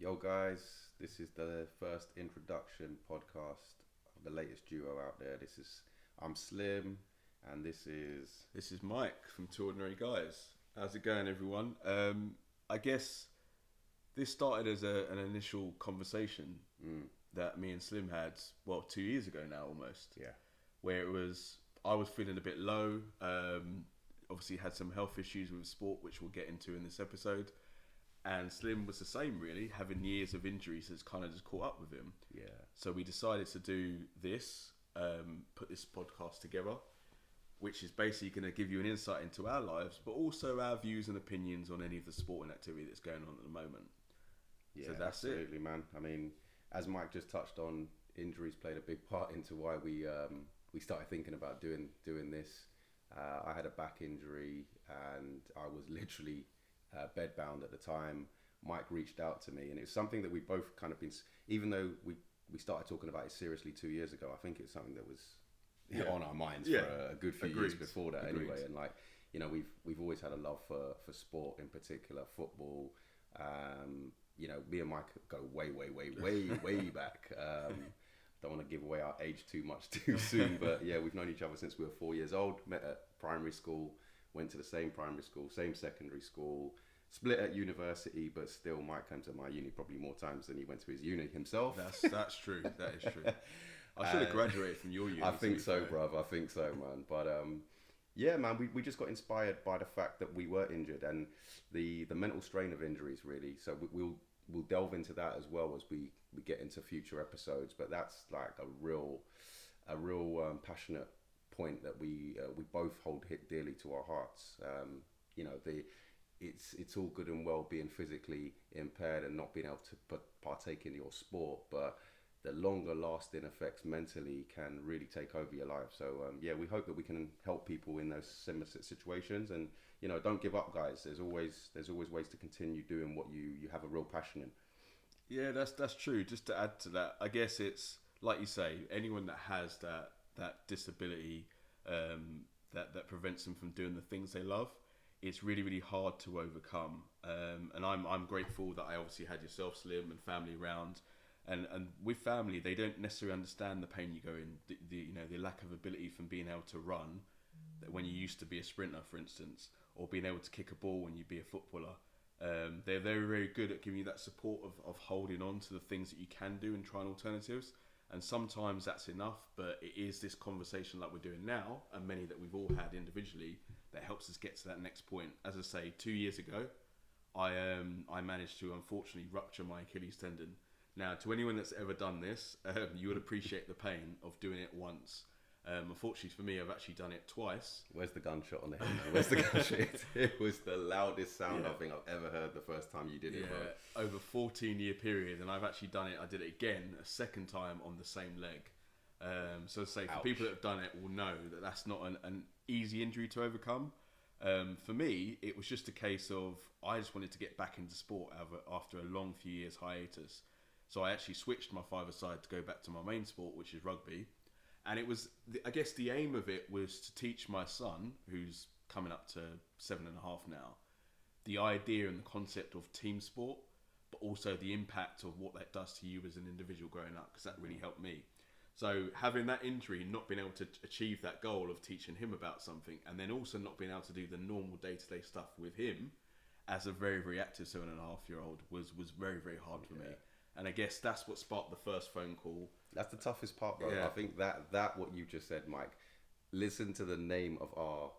Yo, guys, this is the first introduction podcast of the latest duo out there. I'm Slim, and this is. This is Mike from Two Ordinary Guys. How's it going, everyone? I guess this started as an initial conversation that me and Slim had, 2 years ago now almost. Yeah. Where I was feeling a bit low. Obviously had some health issues with sport, which we'll get into in this episode. And Slim was the same, really, having years of injuries has kind of just caught up with him. Yeah. So we decided to do this, put this podcast together, which is basically going to give you an insight into our lives, but also our views and opinions on any of the sporting activity that's going on at the moment. Yeah, so that's absolutely, man. I mean, as Mike just touched on, injuries played a big part into why we started thinking about doing this. I had a back injury, and I was literally bedbound at the time. Mike reached out to me, and it's something that we both kind of been, even though we started talking about it seriously 2 years ago, I think it's something that was on our minds for a good few years before that. Anyway. And like, you know, we've always had a love for sport, in particular football. You know, me and Mike go way back. Don't want to give away our age too much too soon, but yeah, we've known each other since we were 4 years old. Met at primary school, went to the same primary school, same secondary school, split at university, but still Mike came to my uni probably more times than he went to his uni himself. That's true. That is true. I should have graduated from your uni. I think so, bruv. I think so, man. But yeah, man, we just got inspired by the fact that we were injured and the mental strain of injuries, really. So we'll delve into that as well as we get into future episodes. But that's like a real passionate point that we both hold dearly to our hearts. You know, it's all good and well being physically impaired and not being able to partake in your sport, but the longer lasting effects mentally can really take over your life. So yeah, we hope that we can help people in those similar situations, and you know, don't give up, guys. There's always ways to continue doing what you have a real passion in. Yeah, that's true. Just to add to that, I guess it's like you say, anyone that has that disability that prevents them from doing the things they love, it's really hard to overcome. And I'm grateful that I obviously had yourself, Slim, and family around. And with family, they don't necessarily understand the pain you go in, the lack of ability from being able to run when you used to be a sprinter, for instance, or being able to kick a ball when you'd be a footballer. They're very good at giving you that support of holding on to the things that you can do and trying alternatives. And sometimes that's enough, but it is this conversation like we're doing now, and many that we've all had individually, that helps us get to that next point. As I say, 2 years ago, I managed to unfortunately rupture my Achilles tendon. Now, to anyone that's ever done this, you would appreciate the pain of doing it once. Unfortunately for me, I've actually done it twice. Where's the gunshot on the head? Where's the gunshot? It was the loudest sound I think I've ever heard the first time you did it, bro. Over a 14-year period, and I've actually done it. I did it again a second time on the same leg. So to say, for people that have done it will know that that's not an easy injury to overcome. For me, it was just a case of I just wanted to get back into sport after a long few years hiatus. So I actually switched my five-a-side to go back to my main sport, which is rugby. And it was, I guess the aim of it was to teach my son, who's coming up to 7.5 now, the idea and the concept of team sport, but also the impact of what that does to you as an individual growing up, because that really helped me. So having that injury, not being able to achieve that goal of teaching him about something, and then also not being able to do the normal day-to-day stuff with him, as a very active 7.5-year-old, was very hard for me. And I guess that's what sparked the first phone call. That's the toughest part, bro. Yeah. I think that what you just said, Mike. Listen to the name of our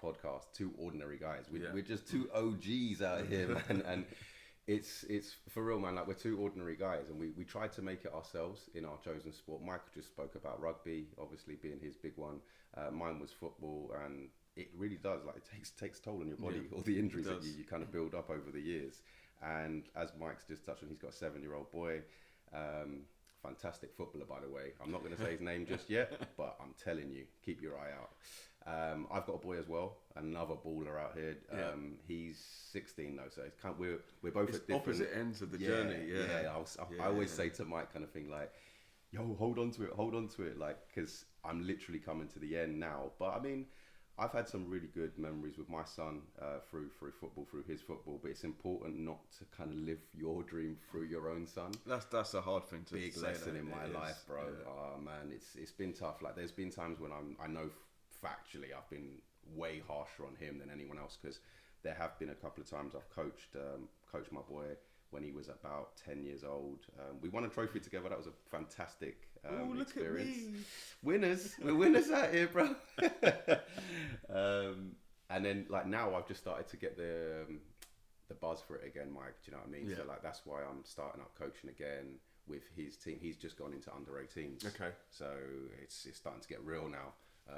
podcast, Two Ordinary Guys. We're just two OGs out here, man. And it's for real, man. Like, we're two ordinary guys, and we try to make it ourselves in our chosen sport. Mike just spoke about rugby, obviously being his big one. Mine was football, and it really does. Like, it takes toll on your body. All the injuries that you kind of build up over the years. And as Mike's just touched on, he's got a 7-year-old boy. Fantastic footballer, by the way. I'm not going to say his name just yet, but I'm telling you, keep your eye out. I've got a boy as well, another baller out here. He's 16 though, so we're both at different opposite ends of the journey. I always say to Mike, kind of thing like, "Yo, hold on to it," like, because I'm literally coming to the end now. But I mean, I've had some really good memories with my son through football, through his football. But it's important not to kind of live your dream through your own son. That's a hard thing to big say. Lesson in my life, bro. Yeah. Oh man, it's been tough. Like there's been times when I know factually I've been way harsher on him than anyone else, because there have been a couple of times I've coached my boy when he was about 10 years old. We won a trophy together. That was a fantastic experience. Look at me. Winners. We're winners out here, bro. And then like now I've just started to get the buzz for it again, Mike. Do you know what I mean? Yeah. So like that's why I'm starting up coaching again with his team. He's just gone into under 18s. Okay. So it's starting to get real now.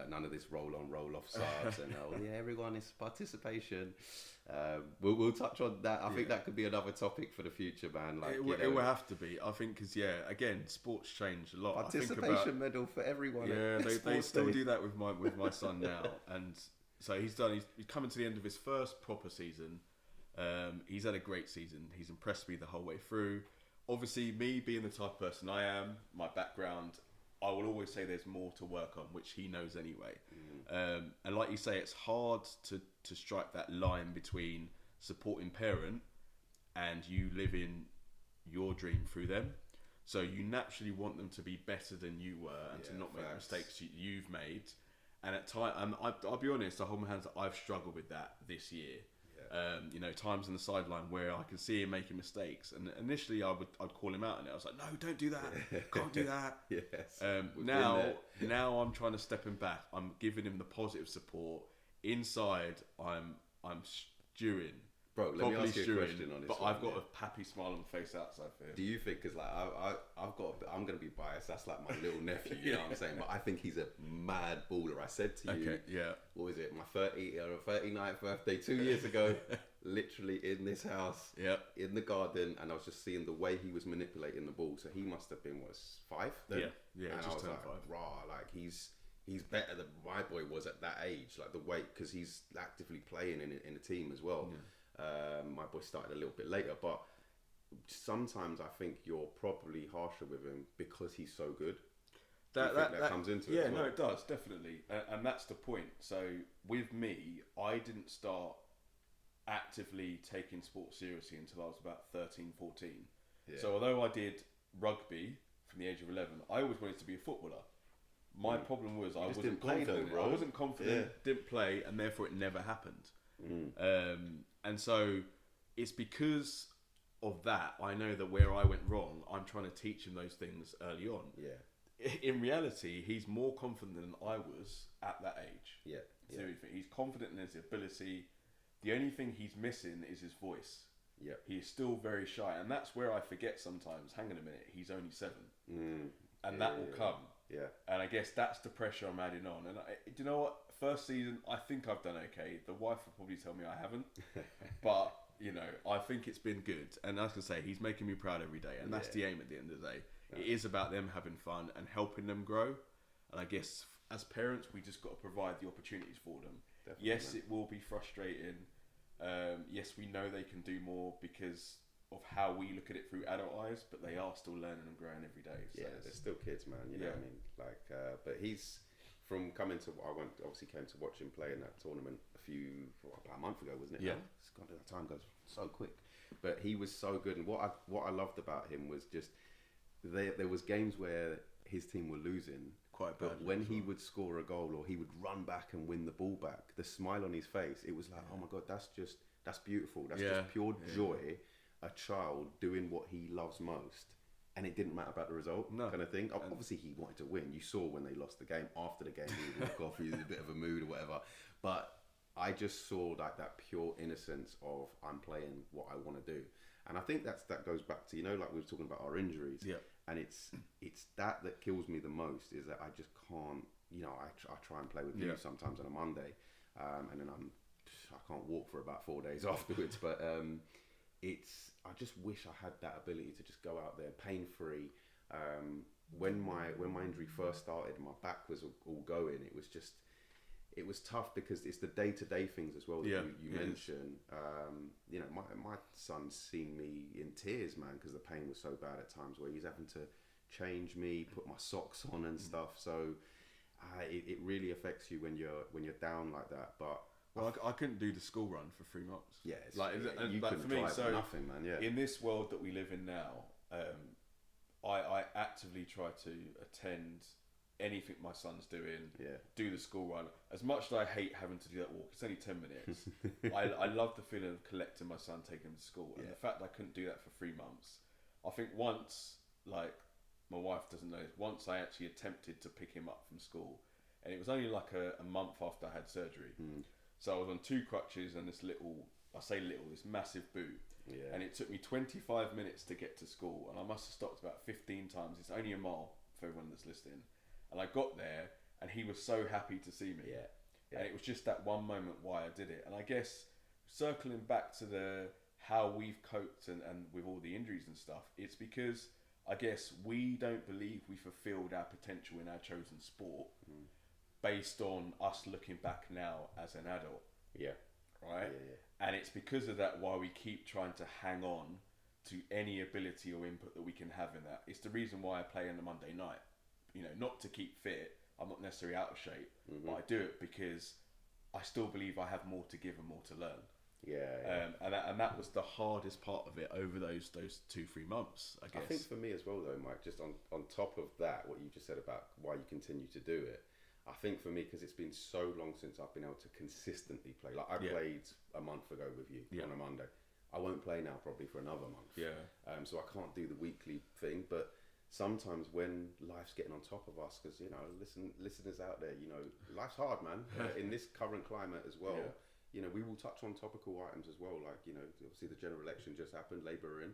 None of this roll on, roll off subs and everyone is participation. We'll touch on that. I think that could be another topic for the future, man. Like it will have to be. I think because again, sports change a lot. Participation medal for everyone. Yeah, they still do that with my son now, and so he's coming to the end of his first proper season. He's had a great season. He's impressed me the whole way through. Obviously, me being the type of person I am, my background, I will always say there's more to work on, which he knows anyway. And like you say, it's hard to strike that line between supporting parent and you living your dream through them. So you naturally want them to be better than you were and to not make the mistakes you've made. And at times, I'll be honest, I hold my hands up, I've struggled with that this year. Times on the sideline where I can see him making mistakes, and initially I'd call him out, and I was like, "No, don't do that. Can't do that." Yes. Now I'm trying to step him back. I'm giving him the positive support. Inside, I'm stewing. Bro, let me ask you a question on this. But I've got a happy smile on my face outside for him. Do you think, because like I'm gonna be biased. That's like my little nephew. You know what I'm saying? But I think he's a mad baller. I said to you, what was it? My 39th birthday 2 years ago, literally in this house, in the garden, and I was just seeing the way he was manipulating the ball. So he must have been 5 then. Yeah, and just I was turned like, 5. Raw, like he's better than my boy was at that age. Like the way, because he's actively playing in a team as well. My boy started a little bit later, but sometimes I think you're probably harsher with him because he's so good. That comes into it. Yeah, no, it does, definitely. And that's the point. So with me, I didn't start actively taking sports seriously until I was about 13, 14. Yeah. So although I did rugby from the age of 11, I always wanted to be a footballer. My problem was I wasn't confident. I wasn't confident, didn't play, and therefore it never happened. And so it's because of that I know that where I went wrong, I'm trying to teach him those things early on. In reality, he's more confident than I was at that age. So he's confident in his ability. The only thing he's missing is his voice. He's still very shy, and that's where I forget sometimes. Hang on a minute, he's only 7, and that will come. And I guess that's the pressure I'm adding on. And do you know what? First season, I think I've done okay. The wife will probably tell me I haven't, but I think it's been good. And as I say, he's making me proud every day, and that's the aim at the end of the day. It is about them having fun and helping them grow. And I guess as parents, we just got to provide the opportunities for them. Definitely, yes, it will be frustrating. Yes, we know they can do more because of how we look at it through adult eyes, but they are still learning and growing every day. So they're still kids, man. You know what I mean? Like, but he's from coming to. Obviously came to watch him play in that tournament about a month ago, wasn't it? Yeah. Time goes so quick. But he was so good, and what I loved about him was just there was games where his team were losing. Quite bad. But when he would score a goal or he would run back and win the ball back, the smile on his face, it was like, oh my God, that's beautiful. That's just pure joy. A child doing what he loves most, and it didn't matter about the result, kind of thing. Obviously, he wanted to win. You saw when they lost the game. After the game, he would walk off. He was in a bit of a mood or whatever. But I just saw like that pure innocence of I'm playing what I want to do, and I think that goes back to like we were talking about our injuries. And it's that kills me the most is that I just can't. I try and play with you sometimes on a Monday, and then I can't walk for about 4 days afterwards. But I just wish I had that ability to just go out there pain free. When my injury first started and my back was all going, it was tough because it's the day-to-day things as well that you mentioned. My son's seen me in tears, man, because the pain was so bad at times where he's having to change me, put my socks on and stuff. So it really affects you when you're down like that. But well, I couldn't do the school run for 3 months. yeah, and you like couldn't for me, drive so nothing, man. Yeah, in this world that we live in now, I actively try to attend anything my son's doing. Yeah. Do the school run. As much as I hate having to do that walk, it's only 10 minutes. I love the feeling of collecting my son, taking him to school, and the fact that I couldn't do that for 3 months. I think once, like, my wife doesn't know this, once I actually attempted to pick him up from school, and it was only like a month after I had surgery. So I was on 2 crutches and this this massive boot. Yeah. And it took me 25 minutes to get to school, and I must have stopped about 15 times. It's only a mile for everyone that's listening. And I got there, and he was so happy to see me. Yeah. And it was just that one moment why I did it. And I guess circling back to how we've coped and with all the injuries and stuff, it's because I guess we don't believe we fulfilled our potential in our chosen sport based on us looking back now as an adult. Yeah. Right? Yeah. And it's because of that why we keep trying to hang on to any ability or input that we can have in that. It's the reason why I play on a Monday night. You know, not to keep fit. I'm not necessarily out of shape, but I do it because I still believe I have more to give and more to learn. Yeah. And that was the hardest part of it over those 2-3 months, I guess. I think for me as well, though, Mike, just on top of that, what you just said about why you continue to do it, I think for me, because it's been so long since I've been able to consistently play. Like, I played a month ago with you on a Monday. I won't play now probably for another month. Yeah. So I can't do the weekly thing, but sometimes when life's getting on top of us, because, you know, listeners out there, you know, life's hard, man. In this current climate as well. Yeah. You know, we will touch on topical items as well, like, you know, obviously the general election just happened, Labour are in.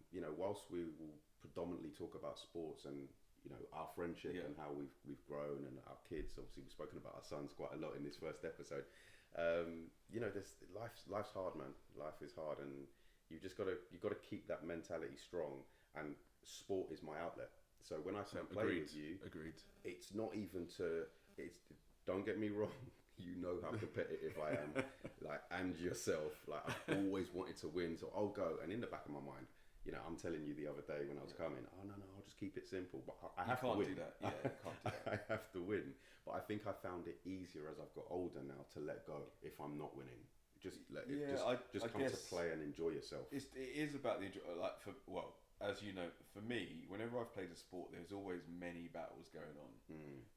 You know, whilst we will predominantly talk about sports and, you know, our friendship and how we've grown and our kids, obviously we've spoken about our sons quite a lot in this first episode. You know, life's hard, man. Life is hard, and you've got to keep that mentality strong, and sport is my outlet. So when I say I'm playing with you, it's not even don't get me wrong. You know how competitive I am, like, and yourself. Like, I've always wanted to win, so I'll go. And in the back of my mind, you know, I'm telling you the other day when I was coming, oh no, I'll just keep it simple. But I have to win. Do that. Yeah, you can't do that. I have to win. But I think I found it easier as I've got older now to let go if I'm not winning. Just let it. Just come to play and enjoy yourself. It is about the as you know, for me, whenever I've played a sport, there's always many battles going on.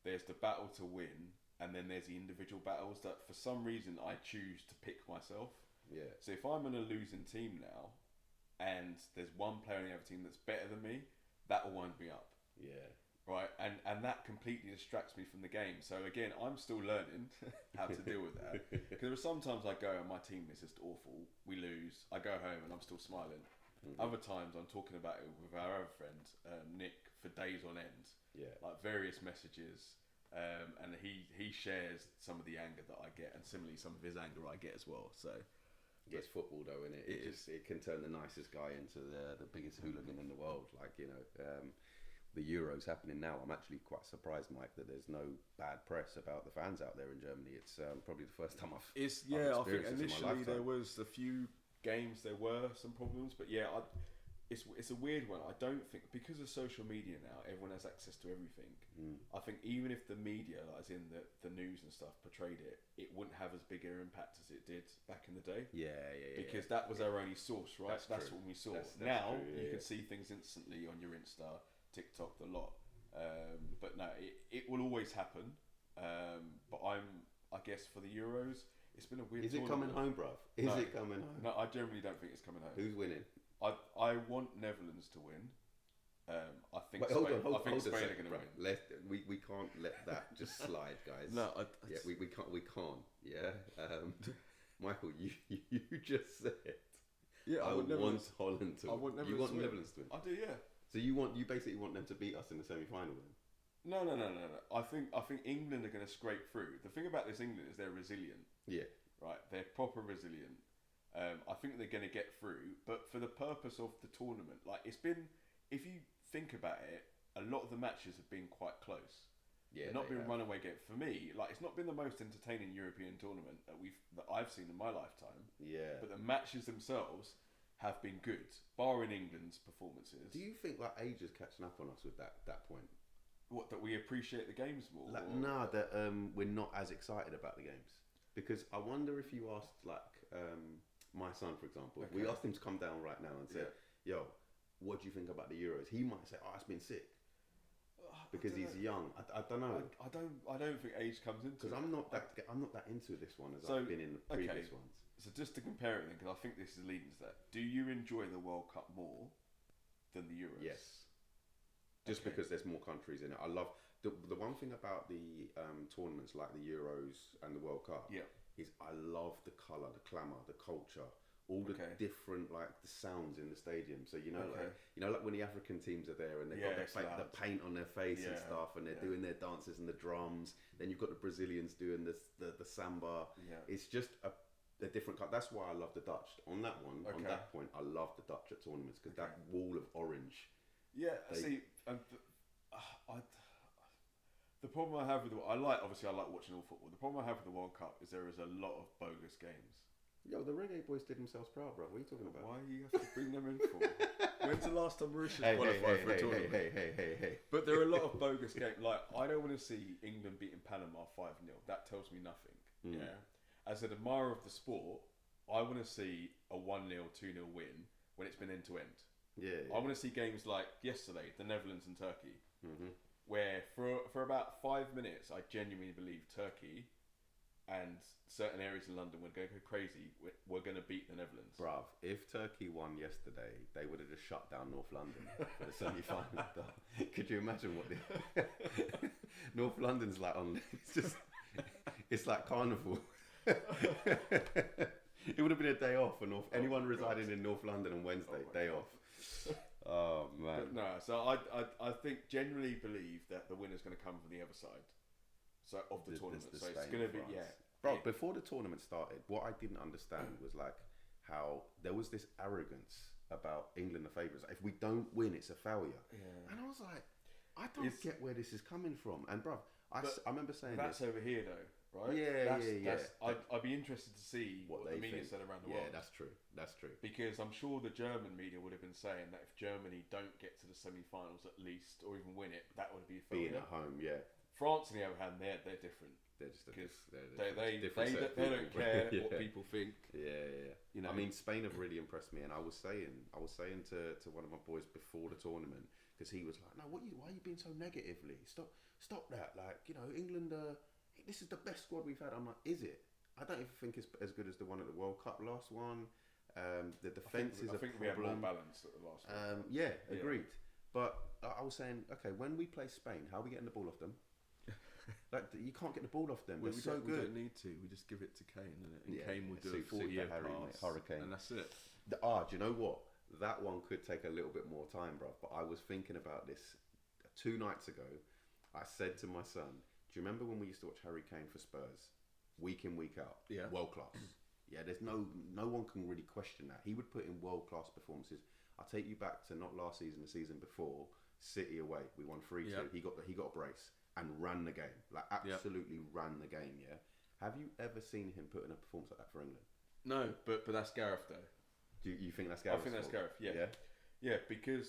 There's the battle to win. And then there's the individual battles that for some reason I choose to pick myself. Yeah. So if I'm in a losing team now and there's one player on the other team that's better than me, that will wind me up. Yeah. Right? And that completely distracts me from the game. So again, I'm still learning how to deal with that. Because there are sometimes I go and my team is just awful. We lose. I go home and I'm still smiling. Other times I'm talking about it with our other friend, Nick, for days on end. Yeah. Like various messages. And he shares some of the anger that I get, and similarly some of his anger I get as well. So it's football, though, isn't it? It can turn the nicest guy into the biggest hooligan in the world. Like, you know, the Euros happening now. I'm actually quite surprised, Mike, that there's no bad press about the fans out there in Germany. It's probably the first time I've I think initially there was a few games there were some problems, but it's a weird one. I don't think, because of social media now, everyone has access to everything. I think even if the media, like as in the news and stuff, portrayed it, it wouldn't have as big an impact as it did back in the day. Because that was our only source, right? That's what we saw. That's now true, you can see things instantly on your Insta, TikTok, the lot. But no, it will always happen. But I guess for the Euros, it's been a weird. Is it coming home, bruv? Is it coming home? No, I generally don't think it's coming home. Who's winning? I want Netherlands to win. I think Hold Spain on, are going to win. We can't let that just slide, guys. No, we can't. Yeah, Michael, you just said. Yeah, I want Holland to. I want Netherlands. You want Netherlands to win. I do, yeah. So you basically want them to beat us in the semi-final then? No. I think England are going to scrape through. The thing about this England is they're resilient. Yeah. Right, they're proper resilient. I think they're going to get through, but for the purpose of the tournament, like it's been, if you think about it, a lot of the matches have been quite close. Yeah, they've not been runaway games. For me, like it's not been the most entertaining European tournament that I've seen in my lifetime. Yeah. But the matches themselves have been good, barring England's performances. Do you think like age is catching up on us with that point? What, that we appreciate the games more? Like, nah, that we're not as excited about the games. Because I wonder if you asked, like, my son, for example, Okay. we asked him to come down right now and say, yo, what do you think about the Euros? He might say, oh, it's been sick. Because he's young. I don't know. I don't think age comes into it. Because I'm not that into this one as I've been in the previous ones. So just to compare it then, because I think this is leading to that. Do you enjoy the World Cup more than the Euros? Yes. Just because there's more countries in it. I love the one thing about the tournaments like the Euros and the World Cup is I love the colour, the clamour, the culture, all the different, like, the sounds in the stadium. So like when the African teams are there and they've got the paint on their face and stuff, and they're doing their dances and the drums. Then you've got the Brazilians doing the samba. Yeah. It's just a different cut. That's why I love the Dutch. On that one, on that point, I love the Dutch at tournaments because that wall of orange. Yeah, the problem I have with I like watching all football. The problem I have with the World Cup is there is a lot of bogus games. Yo, the Reggae Boys did themselves proud, bro. What are you talking about? Why do you have to bring them in for? When's the last time Mauritius qualified for a tournament? Hey. But there are a lot of bogus games. Like, I don't want to see England beating Panama 5-0. That tells me nothing. Yeah. As an admirer of the sport, I want to see a 1-0, 2-0 win when it's been end to end. Yeah. I want to see games like yesterday, the Netherlands and Turkey, where for about 5 minutes, I genuinely believe Turkey and certain areas in London were going to go crazy. We're going to beat the Netherlands. Bruv, if Turkey won yesterday, they would have just shut down North London for the semi-final. Could you imagine what the North London's like on? It's like carnival. It would have been a day off for anyone residing in North London on Wednesday. Day off. Oh man. But no, so I think genuinely believe that the winner's going to come from the other side. So of the tournament, so it's going to be Bro, before the tournament started, what I didn't understand was like how there was this arrogance about England the favourites. If we don't win, it's a failure. Yeah. And I was like, I don't get where this is coming from. And bro, I remember saying that's over here though, right? Yeah. I'd be interested to see what the media said around the world. Yeah, that's true. Because I'm sure the German media would have been saying that if Germany don't get to the semi-finals at least, or even win it, that would be a failure. Being at home, yeah. France, on the other hand, they're different. They're just they don't care what people think. Yeah. You know, I mean, Spain have really impressed me, and I was saying to one of my boys before the tournament, because he was like, "No, why are you being so negatively? Stop that! Like, you know, England. This is the best squad we've had." I'm like, "Is it? I don't even think it's as good as the one at the World Cup last one. The defense is a problem. I think we have more balance at the last one. Yeah, agreed. But I was saying, okay, when we play Spain, how are we getting the ball off them? Like, you can't get the ball off them. They're so good. We don't need to. We just give it to Kane, and Kane will do a 40-year pass, Hurricane, and that's it. Do you know what? That one could take a little bit more time, bro. But I was thinking about this 2 nights ago. I said to my son, "Do you remember when we used to watch Harry Kane for Spurs, week in, week out? Yeah, world class. Yeah, there's no one can really question that. He would put in world class performances. I'll take you back to not last season, the season before. City away, we won 3-2. Yep. He got a brace." And ran the game, like absolutely ran the game. Yeah, have you ever seen him put in a performance like that for England? No, but that's Gareth though. Do you think that's Gareth? I think that's Gareth. Yeah. Because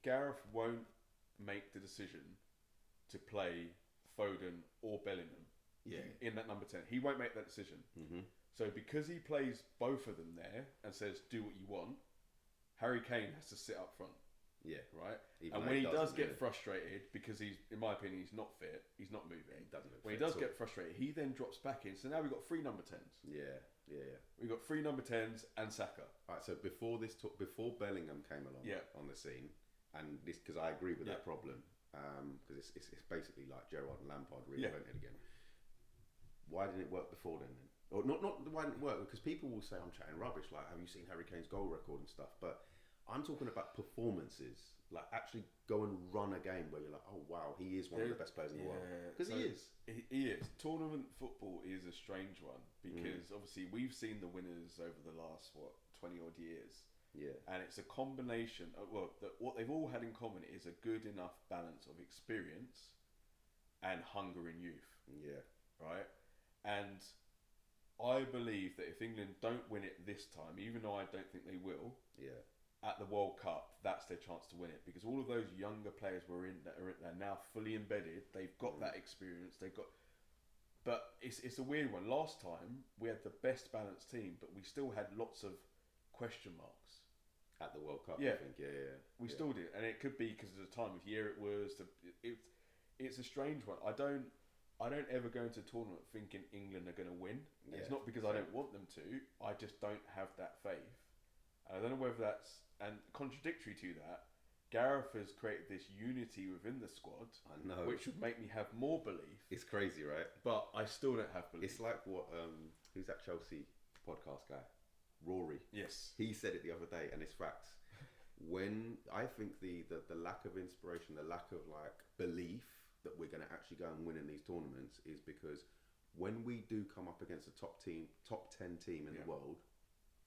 Gareth won't make the decision to play Foden or Bellingham. Yeah. In that number 10, he won't make that decision. Mm-hmm. So because he plays both of them there and says, "Do what you want," Harry Kane has to sit up front. Yeah, right. Even and when he does get frustrated, because he's, in my opinion, he's not fit, he's not moving. Yeah, he doesn't look when he does get frustrated, he then drops back in. So now we've got 3 number 10s. Yeah. We've got 3 number 10s and Saka. All right. So before Bellingham came along on the scene, and this, because I agree with that problem, because it's basically like Gerrard and Lampard reinvented again. Why didn't it work before then? Or not why didn't it work? Because people will say I'm chatting rubbish. Like, have you seen Harry Kane's goal record and stuff? But I'm talking about performances, like actually go and run a game where you're like, oh wow, he is one of the best players in the world. Because he is. He is. Tournament football is a strange one because obviously we've seen the winners over the last 20 odd years. Yeah. And it's a combination of, what they've all had in common is a good enough balance of experience and hunger in youth. Yeah. Right? And I believe that if England don't win it this time, even though I don't think they will, at at the World Cup, that's their chance to win it, because all of those younger players that are now fully embedded. They've got that experience. But it's a weird one. Last time we had the best balanced team, but we still had lots of question marks at the World Cup. Yeah, I think. We still did, and it could be because of the time of year it was. It's a strange one. I don't ever go into a tournament thinking England are going to win. Yeah. It's not because I don't want them to. I just don't have that faith. And I don't know whether that's... And contradictory to that, Gareth has created this unity within the squad. I know. Which would make me have more belief. It's crazy, right? But I still don't have belief. It's like what... who's that Chelsea podcast guy? Rory. Yes. He said it the other day, and it's facts. When I think the lack of inspiration, the lack of like belief that we're going to actually go and win in these tournaments is because when we do come up against a top 10 team in the world,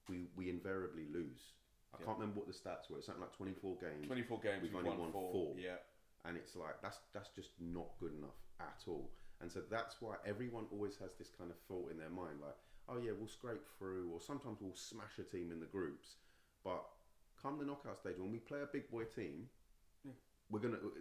we invariably lose. I can't remember what the stats were. It's something like 24 games. 24 games, we've only won 4. Yeah. And it's like, that's just not good enough at all. And so that's why everyone always has this kind of thought in their mind, like, oh yeah, we'll scrape through, or sometimes we'll smash a team in the groups. But come the knockout stage, when we play a big boy team,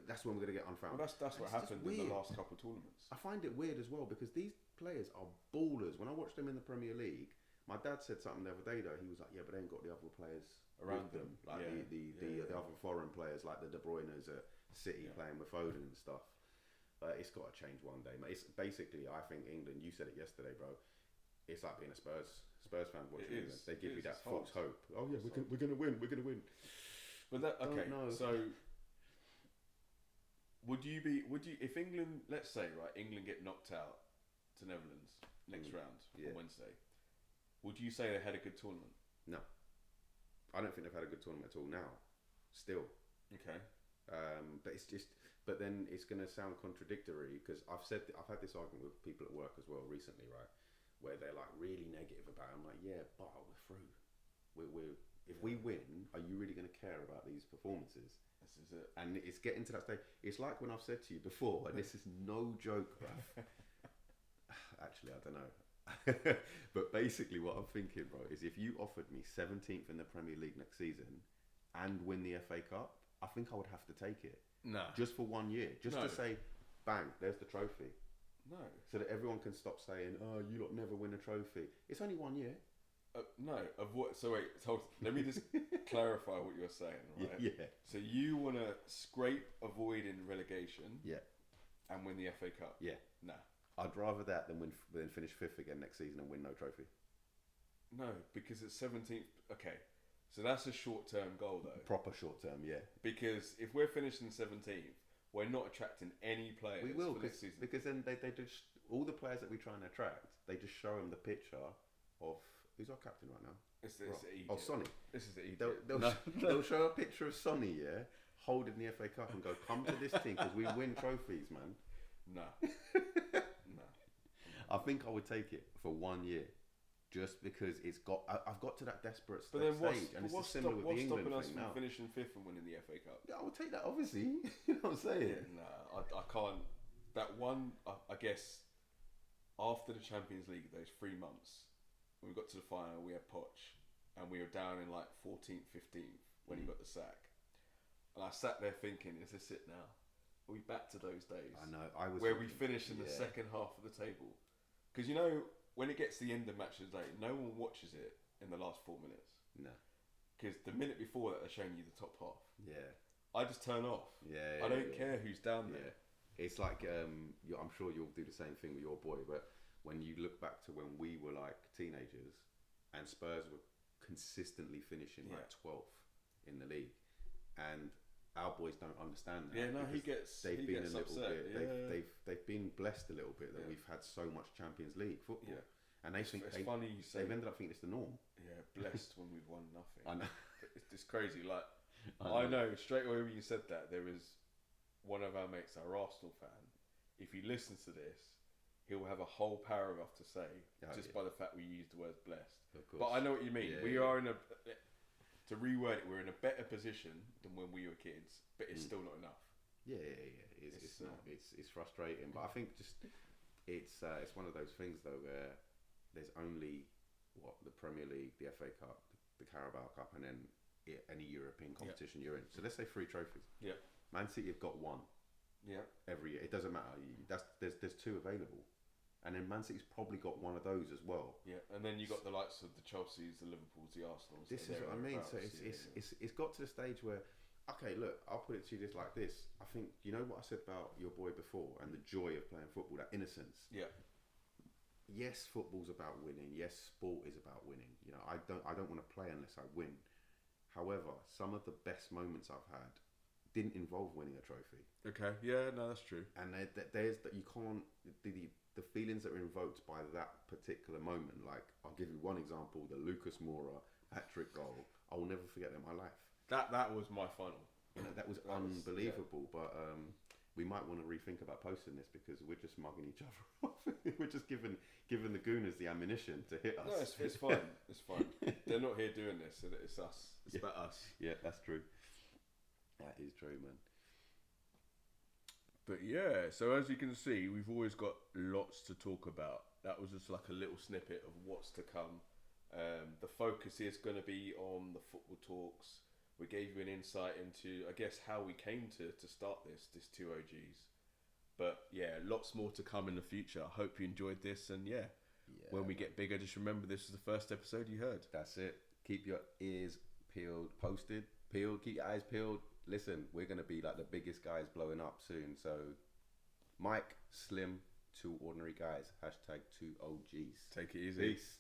that's when we're gonna get unfound. Well, that's what happened in the last couple of tournaments. I find it weird as well because these players are ballers. When I watched them in the Premier League, my dad said something the other day though. He was like, "Yeah, but they ain't got the other players around them, like the other foreign players, like the De Bruyne's at City playing with Foden and stuff." It's got to change one day, mate. It's basically, I think England. You said it yesterday, bro. It's like being a Spurs fan watching England. They give you that false hope. Oh yeah, we're gonna win. We're gonna win. But so. Would you if England, let's say, right, England get knocked out to Netherlands next round on Wednesday, would you say they had a good tournament? No. I don't think they've had a good tournament at all now. Still. Okay. But then it's going to sound contradictory because I've had this argument with people at work as well recently, right, where they're like really negative about it. I'm like, yeah, but we're through. If we win, are you really going to care about these performances? This is it. And it's getting to that stage. It's like when I've said to you before, and this is no joke, bruv. Actually, I don't know. But basically what I'm thinking, bro, is if you offered me 17th in the Premier League next season and win the FA Cup, I think I would have to take it. No. Just for 1 year. Just to say, bang, there's the trophy. No. So that everyone can stop saying, oh, you lot never win a trophy. It's only 1 year. No, of what? So wait, let me just clarify what you're saying, right? Yeah. So you want to scrape avoiding relegation, and win the FA Cup? Yeah. Nah. I'd rather that than finish 5th again next season and win no trophy. No, because it's 17th. Okay, so that's a short-term goal, though. Proper short-term, yeah. Because if we're finishing 17th, we're not attracting any players. We will, for this season. because then they just all the players that we try and attract, they just show them the picture of. Who's our captain right now? It's Sonny. This is the Egypt. They'll show a picture of Sonny, holding the FA Cup and go, come to this team because we win trophies, man. No. I think I would take it for 1 year, just because I've got to that desperate stage, and it's similar with the England thing now. What's stopping us from finishing 5th and winning the FA Cup? Yeah, I would take that, obviously. You know what I'm saying? Yeah, no, I can't. That one, I guess, after the Champions League, those 3 months. When we got to the final, we had Poch, and we were down in like 14th, 15th when he got the sack. And I sat there thinking, is this it now? Are we back to those days? I know. I was where we finish in the second half of the table. Because you know, when it gets to the end of match of the day, no one watches it in the last 4 minutes. No. Because the minute before that, they're showing you the top half. Yeah. I just turn off. Yeah. I don't care who's down there. It's like, I'm sure you'll do the same thing with your boy, but when you look back to when we were like teenagers and Spurs were consistently finishing like 12th in the league, and our boys don't understand that. Yeah, no, he gets upset. They've been blessed a little bit that we've had so much Champions League football. Yeah. And they think funny you say they've ended up thinking it's the norm. Yeah, blessed when we've won nothing. I know. It's crazy. Like I know straight away when you said that, there was one of our mates, our Arsenal fan. If he listens to this, he'll have a whole paragraph to say by the fact we used the word blessed. But I know what you mean. We are in to reword it, we're in a better position than when we were kids, but it's still not enough. Yeah. It's not. It's frustrating, but I think just it's one of those things though where there's only the Premier League, the FA Cup, the Carabao Cup, and then any European competition you're in. So let's say 3 trophies. Yeah. Man City have got 1. Yeah. Every year. It doesn't matter. There's 2 available. And then Man City's probably got one of those as well. Yeah, and then you got the likes of the Chelseas, the Liverpools, the Arsenals. This is what I mean. So it's got to the stage where, okay, look, I'll put it to you just like this. I think, you know what I said about your boy before and the joy of playing football, that innocence. Yeah. Yes, football's about winning. Yes, sport is about winning. You know, I don't want to play unless I win. However, some of the best moments I've had didn't involve winning a trophy. Okay. Yeah. No, that's true. And there's that you can't the feelings that are invoked by that particular moment. Like, I'll give you one example: the Lucas Moura hat-trick goal. I will never forget that in my life. That was my final. You know, that was unbelievable. But we might want to rethink about posting this because we're just mugging each other off. We're just giving the gooners the ammunition to hit us. No, it's fine. It's fine. They're not here doing this. It's us. It's about us. Yeah, that's true. That is true, man. But yeah, so as you can see, we've always got lots to talk about. That was just like a little snippet of what's to come. The focus is going to be on the football talks. We gave you an insight into, I guess, how we came to start this 2 OGs. But yeah, lots more to come in the future. I hope you enjoyed this. And yeah, when we get bigger, just remember this is the first episode you heard. That's it. Keep your ears peeled, keep your eyes peeled. Listen, we're going to be like the biggest guys blowing up soon. So, Mike, Slim, 2 ordinary guys. #2 OGs. Take it easy. Peace.